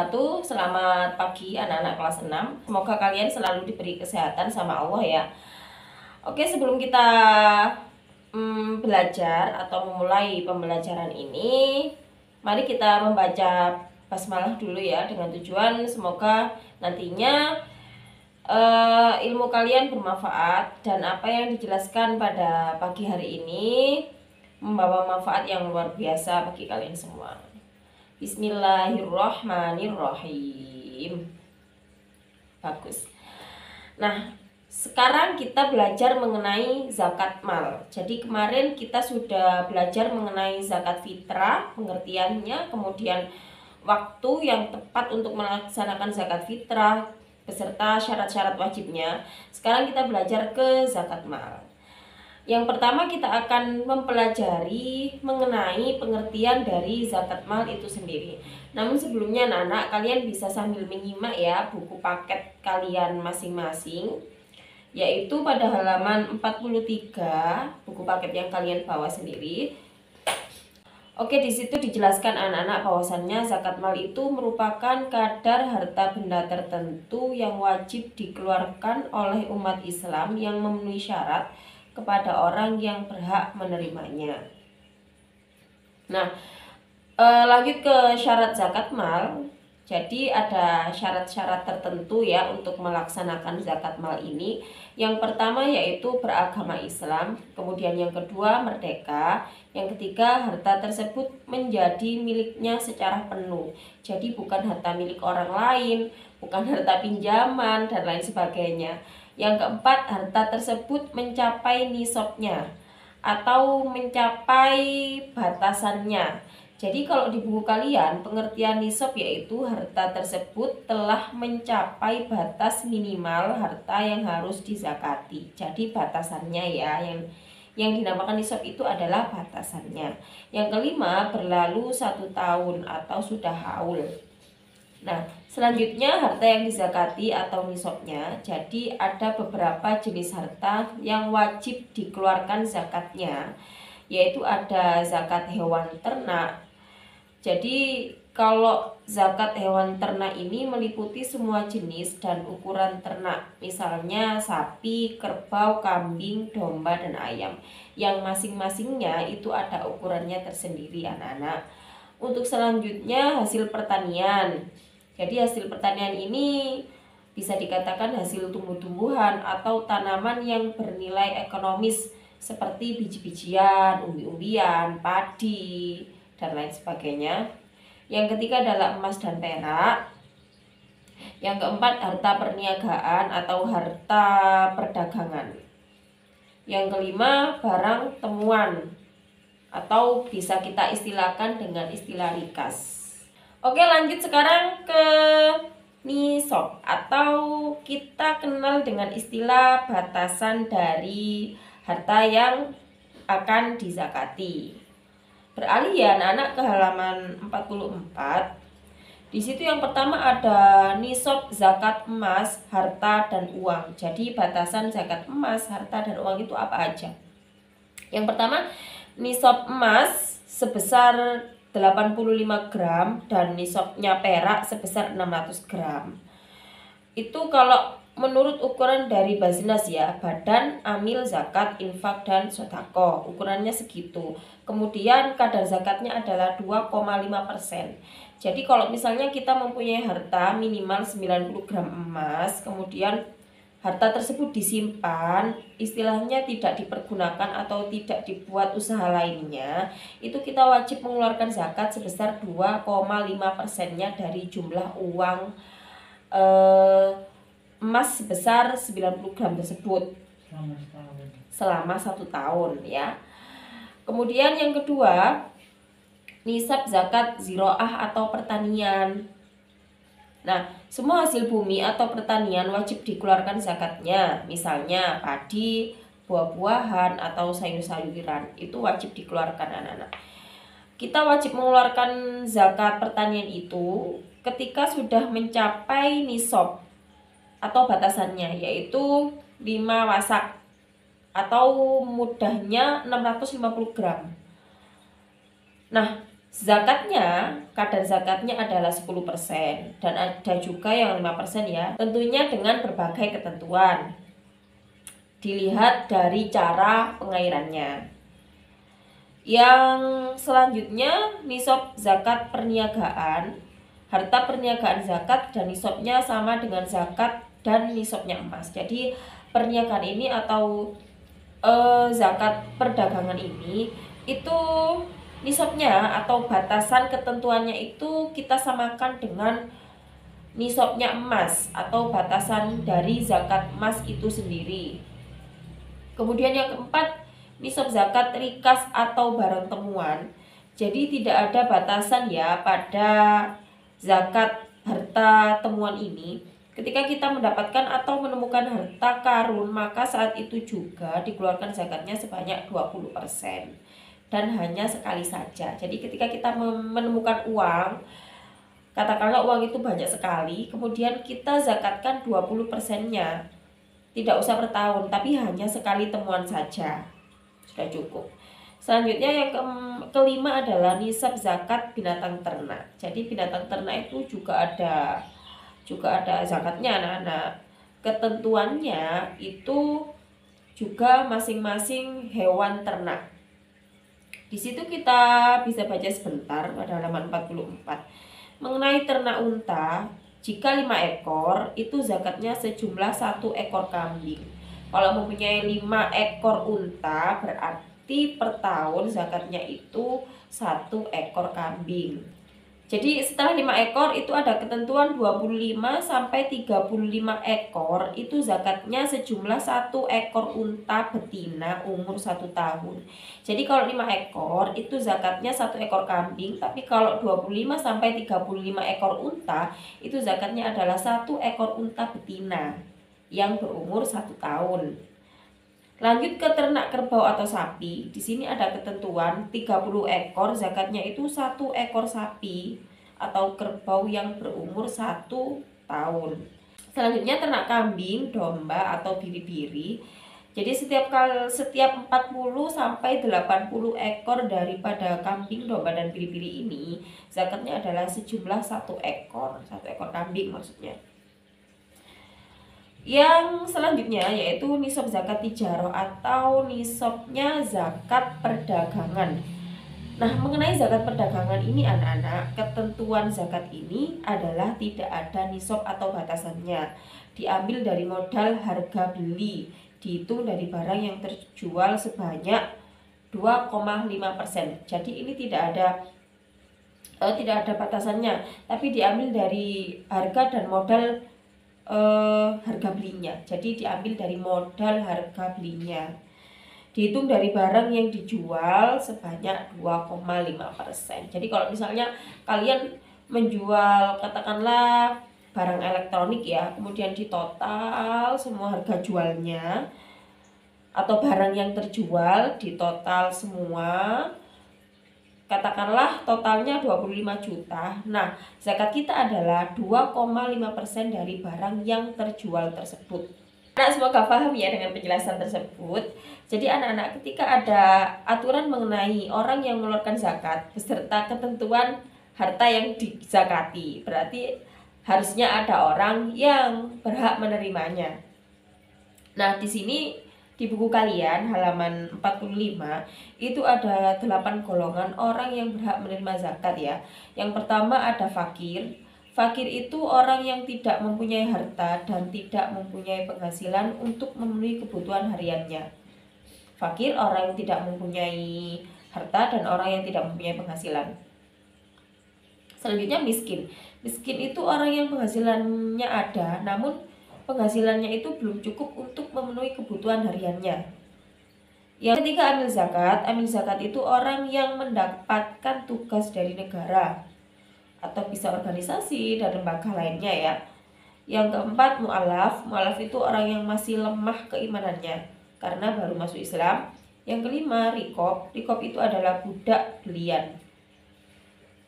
wabarakatuh. Selamat pagi anak-anak kelas 6. Semoga kalian selalu diberi kesehatan sama Allah ya. Oke, sebelum kita belajar atau memulai pembelajaran ini, mari kita membaca basmalah dulu ya, dengan tujuan semoga nantinya ilmu kalian bermanfaat dan apa yang dijelaskan pada pagi hari ini membawa manfaat yang luar biasa bagi kalian semua. Bismillahirrohmanirrohim. Bagus. Nah, sekarang kita belajar mengenai zakat mal. Jadi kemarin kita sudah belajar mengenai zakat fitrah, pengertiannya, kemudian waktu yang tepat untuk melaksanakan zakat fitrah beserta syarat-syarat wajibnya. Sekarang kita belajar ke zakat mal. Yang pertama kita akan mempelajari mengenai pengertian dari zakat mal itu sendiri. Namun sebelumnya anak-anak, kalian bisa sambil menyimak ya buku paket kalian masing-masing, yaitu pada halaman 43 buku paket yang kalian bawa sendiri. Oke, di situ dijelaskan anak-anak bahwasannya zakat mal itu merupakan kadar harta benda tertentu yang wajib dikeluarkan oleh umat Islam yang memenuhi syarat kepada orang yang berhak menerimanya. Nah, lanjut ke syarat zakat mal. Jadi ada syarat-syarat tertentu ya untuk melaksanakan zakat mal ini. Yang pertama yaitu beragama Islam, kemudian yang kedua merdeka, yang ketiga harta tersebut menjadi miliknya secara penuh. Jadi bukan harta milik orang lain, bukan harta pinjaman dan lain sebagainya. Yang keempat, harta tersebut mencapai nisabnya atau mencapai batasannya. Jadi kalau di buku kalian, pengertian nisab yaitu harta tersebut telah mencapai batas minimal harta yang harus dizakati. Jadi batasannya ya, yang dinamakan nisab itu adalah batasannya. Yang kelima, berlalu 1 tahun atau sudah haul. Nah, selanjutnya harta yang dizakati atau nisabnya. Jadi ada beberapa jenis harta yang wajib dikeluarkan zakatnya, yaitu ada zakat hewan ternak. Jadi kalau zakat hewan ternak ini meliputi semua jenis dan ukuran ternak, misalnya sapi, kerbau, kambing, domba, dan ayam, yang masing-masingnya itu ada ukurannya tersendiri anak-anak. Untuk selanjutnya hasil pertanian. Jadi hasil pertanian ini bisa dikatakan hasil tumbuh-tumbuhan atau tanaman yang bernilai ekonomis seperti biji-bijian, umbi-umbian, padi, dan lain sebagainya. Yang ketiga adalah emas dan perak. Yang keempat harta perniagaan atau harta perdagangan. Yang kelima barang temuan atau bisa kita istilahkan dengan istilah rikas. Oke, lanjut sekarang ke nisab atau kita kenal dengan istilah batasan dari harta yang akan dizakati. Beralih ya anak-anak ke halaman 44. Di situ yang pertama ada nisab zakat emas, harta dan uang. Jadi batasan zakat emas, harta dan uang itu apa aja? Yang pertama, nisab emas sebesar 85 gram dan nisabnya perak sebesar 600 gram. Itu kalau menurut ukuran dari Basnas ya, Badan Amil Zakat, Infak dan Sodako, ukurannya segitu. Kemudian kadar zakatnya adalah 2,5%. Jadi kalau misalnya kita mempunyai harta minimal 90 gram emas, kemudian harta tersebut disimpan, istilahnya tidak dipergunakan atau tidak dibuat usaha lainnya, itu kita wajib mengeluarkan zakat sebesar 2,5%-nya dari jumlah uang emas sebesar 90 gram tersebut selama 1 tahun ya. Kemudian yang kedua, nisab zakat ziroah atau pertanian. Nah, semua hasil bumi atau pertanian wajib dikeluarkan zakatnya. Misalnya padi, buah-buahan, atau sayur-sayuran. Itu wajib dikeluarkan anak-anak. Kita wajib mengeluarkan zakat pertanian itu ketika sudah mencapai nisab atau batasannya, yaitu 5 wasak atau mudahnya 650 gram. Nah, Zakatnya, kadar zakatnya adalah 10% dan ada juga yang 5% ya. Tentunya dengan berbagai ketentuan. Dilihat dari cara pengairannya. Yang selanjutnya nisab zakat perniagaan. Harta perniagaan zakat dan nisabnya sama dengan zakat dan nisabnya emas. Jadi perniagaan ini atau zakat perdagangan ini itu nisabnya atau batasan ketentuannya itu kita samakan dengan nisabnya emas atau batasan dari zakat emas itu sendiri. Kemudian yang keempat, nisab zakat rikas atau barang temuan. Jadi tidak ada batasan ya pada zakat harta temuan ini. Ketika kita mendapatkan atau menemukan harta karun, maka saat itu juga dikeluarkan zakatnya sebanyak 20%. Dan hanya sekali saja. Jadi ketika kita menemukan uang, katakanlah uang itu banyak sekali, kemudian kita zakatkan 20%-nya. Tidak usah per tahun, tapi hanya sekali temuan saja. Sudah cukup. Selanjutnya yang kelima adalah nisab zakat binatang ternak. Jadi binatang ternak itu juga ada zakatnya anak-anak. Ketentuannya itu juga masing-masing hewan ternak. Di situ kita bisa baca sebentar pada halaman 44. Mengenai ternak unta, jika 5 ekor itu zakatnya sejumlah 1 ekor kambing. Kalau mempunyai 5 ekor unta berarti per tahun zakatnya itu 1 ekor kambing. Jadi setelah 5 ekor itu ada ketentuan 25 sampai 35 ekor itu zakatnya sejumlah 1 ekor unta betina umur 1 tahun. Jadi kalau 5 ekor itu zakatnya 1 ekor kambing, tapi kalau 25 sampai 35 ekor unta itu zakatnya adalah 1 ekor unta betina yang berumur 1 tahun. Lanjut ke ternak kerbau atau sapi. Di sini ada ketentuan 30 ekor zakatnya itu 1 ekor sapi atau kerbau yang berumur 1 tahun. Selanjutnya ternak kambing, domba atau biri-biri. Jadi setiap 40 sampai 80 ekor daripada kambing, domba dan biri-biri ini zakatnya adalah sejumlah 1 ekor kambing maksudnya. Yang selanjutnya yaitu nisab zakat tijarah atau nisabnya zakat perdagangan. Nah, mengenai zakat perdagangan ini anak-anak, ketentuan zakat ini adalah tidak ada nisab atau batasannya. Diambil dari modal harga beli, dihitung dari barang yang terjual sebanyak 2,5%. Jadi ini tidak ada batasannya, tapi diambil dari harga dan modal harga belinya. Jadi diambil dari modal harga belinya, dihitung dari barang yang dijual sebanyak 2,5%. Jadi kalau misalnya kalian menjual katakanlah barang elektronik ya, kemudian ditotal semua harga jualnya atau barang yang terjual ditotal semua, katakanlah totalnya 25 juta. Nah, zakat kita adalah 2,5% dari barang yang terjual tersebut. Nah, semoga paham ya dengan penjelasan tersebut. Jadi anak-anak, ketika ada aturan mengenai orang yang mengeluarkan zakat beserta ketentuan harta yang dizakati, berarti harusnya ada orang yang berhak menerimanya. Nah, di sini di buku kalian halaman 45 itu ada 8 golongan orang yang berhak menerima zakat ya. Yang pertama ada fakir. Fakir itu orang yang tidak mempunyai harta dan tidak mempunyai penghasilan untuk memenuhi kebutuhan hariannya. Fakir orang yang tidak mempunyai harta dan orang yang tidak mempunyai penghasilan. Selanjutnya miskin. Miskin itu orang yang penghasilannya ada namun penghasilannya itu belum cukup untuk memenuhi kebutuhan hariannya. Yang ketiga amil zakat. Amil zakat itu orang yang mendapatkan tugas dari negara atau bisa organisasi dan lembaga lainnya ya. Yang keempat mu'alaf. Mu'alaf itu orang yang masih lemah keimanannya karena baru masuk Islam. Yang kelima rikob. Rikob itu adalah budak belian.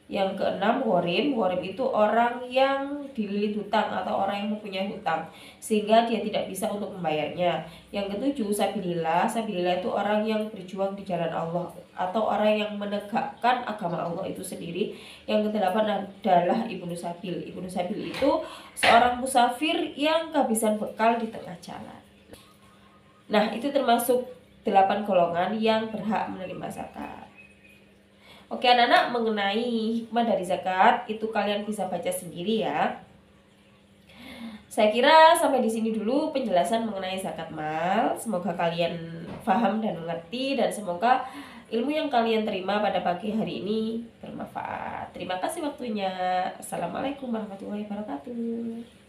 Yang keenam, ghorim. Ghorim itu orang yang dililit hutang atau orang yang mempunyai hutang sehingga dia tidak bisa untuk membayarnya. Yang ketujuh, sabilillah. Sabilillah itu orang yang berjuang di jalan Allah atau orang yang menegakkan agama Allah itu sendiri. Yang kedelapan adalah ibnu sabil. Ibnu sabil itu seorang musafir yang kehabisan bekal di tengah jalan. Nah, itu termasuk 8 golongan yang berhak menerima zakat. Oke anak-anak, mengenai hikmah dari zakat itu kalian bisa baca sendiri ya. Saya kira sampai di sini dulu penjelasan mengenai zakat mal. Semoga kalian paham dan mengerti, dan semoga ilmu yang kalian terima pada pagi hari ini bermanfaat. Terima kasih waktunya. Assalamualaikum warahmatullahi wabarakatuh.